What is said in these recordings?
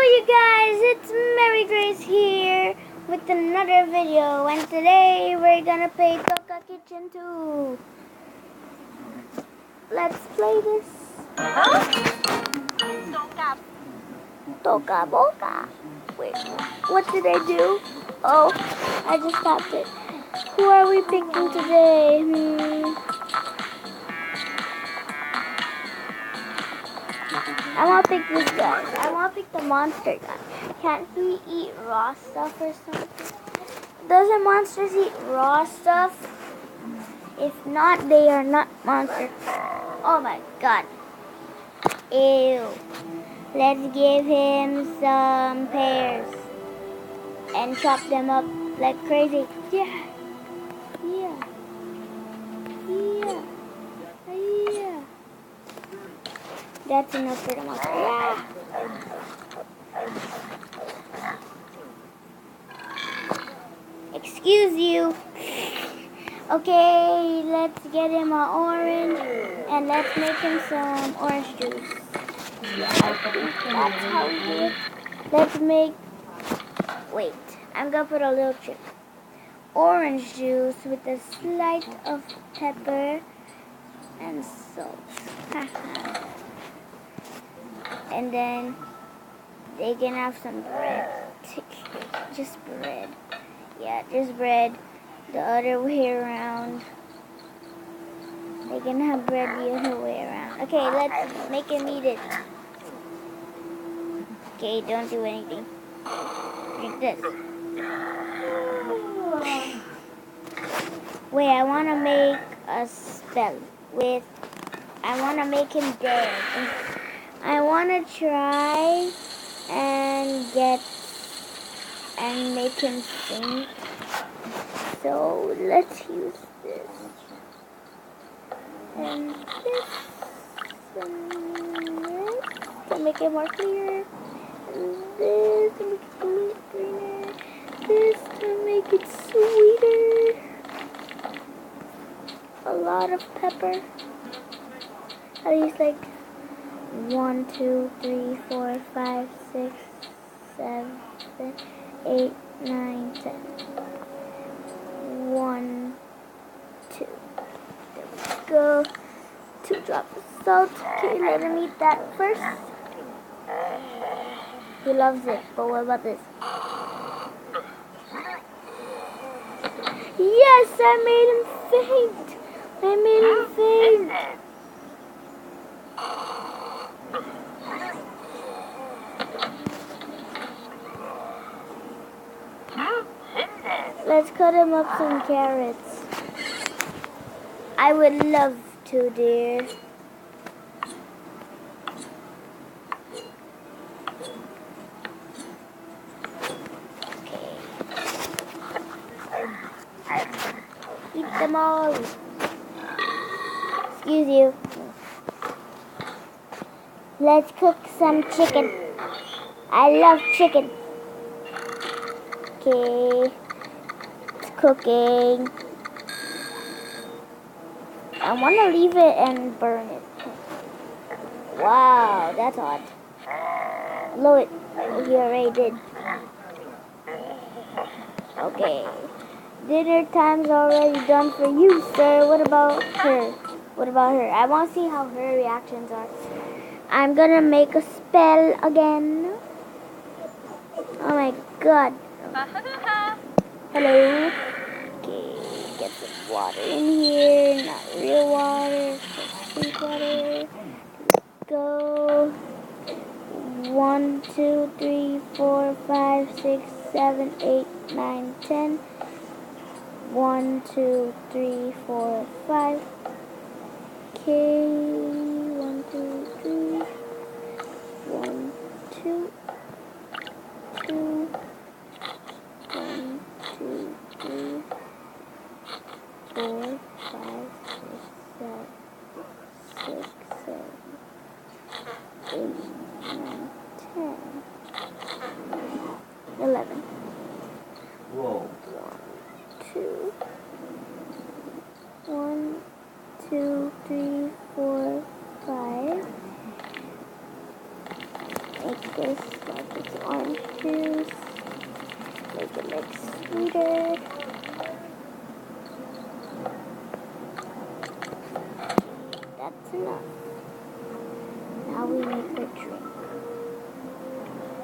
you guys, it's Mary Grace here with another video, and today we're gonna play Toca Kitchen 2. Let's play this. Toca Boca. Wait, what did I do? Oh, I just stopped it. Who are we picking today? I want to pick this guy. I want to pick the monster guy. Can't we eat raw stuff or something? Doesn't monsters eat raw stuff? If not, they are not monsters. Oh my god. Ew. Let's give him some pears and chop them up like crazy. Yeah. Yeah. Yeah. Yeah. That's enough for the monster. Yeah. Excuse you. Okay, let's get him an orange and let's make him some orange juice. Yeah, I think that's how we do it. Let's make, wait, I'm gonna put a little trick. Orange juice with a slight of pepper and salt. And then they can have some bread. Just bread. Yeah, just bread. The other way around. They can have bread the other way around. Okay, let's make him eat it. Okay, don't do anything. Drink this. Wait, I want to make a spell with... I want to make him dead. I want to try and make him sing. So let's use this and this and this to make it more clear, and this to make it greener, this to make it sweeter. A lot of pepper. At least like 1, 2, 3, 4, 5, 6, 7, 8, 9, 10. 1, 2. There we go. 2 drops of salt. Okay, let him eat that first. He loves it, but what about this? Yes, I made him faint. I made him faint. Let's cut him up some carrots. I would love to, dear. Okay. Eat them all. Excuse you. Let's cook some chicken. I love chicken. Okay. Cooking. I want to leave it and burn it. Wow, that's hot. Blow it. You already did. Okay. Dinner time's already done for you, sir. What about her? What about her? I want to see how her reactions are. I'm gonna make a spell again. Oh my god. Hello. Okay, get some water in here. Not real water, just sweet water. Go. 1, 2, 3, 4, 5, 6, 7, 8, 9, 10. 1, 2, 3, 4, 5. Okay. 1, 2, 3. 1, 2. 2. 1, 2, 3, 4, 5, 6, 7, 8, 9, 10, 11. Whoa. 2. 1, 2, 3, 4, 5. Make Just like it's orange juice. Make it like sweeter. That's enough. Now we make her drink.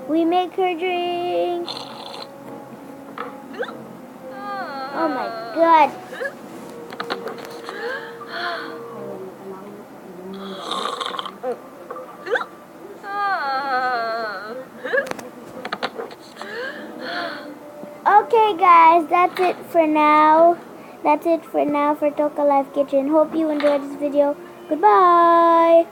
We make her drink. Oh my god. Okay guys, that's it for now. That's it for now for Toca Kitchen. Hope you enjoyed this video. Goodbye.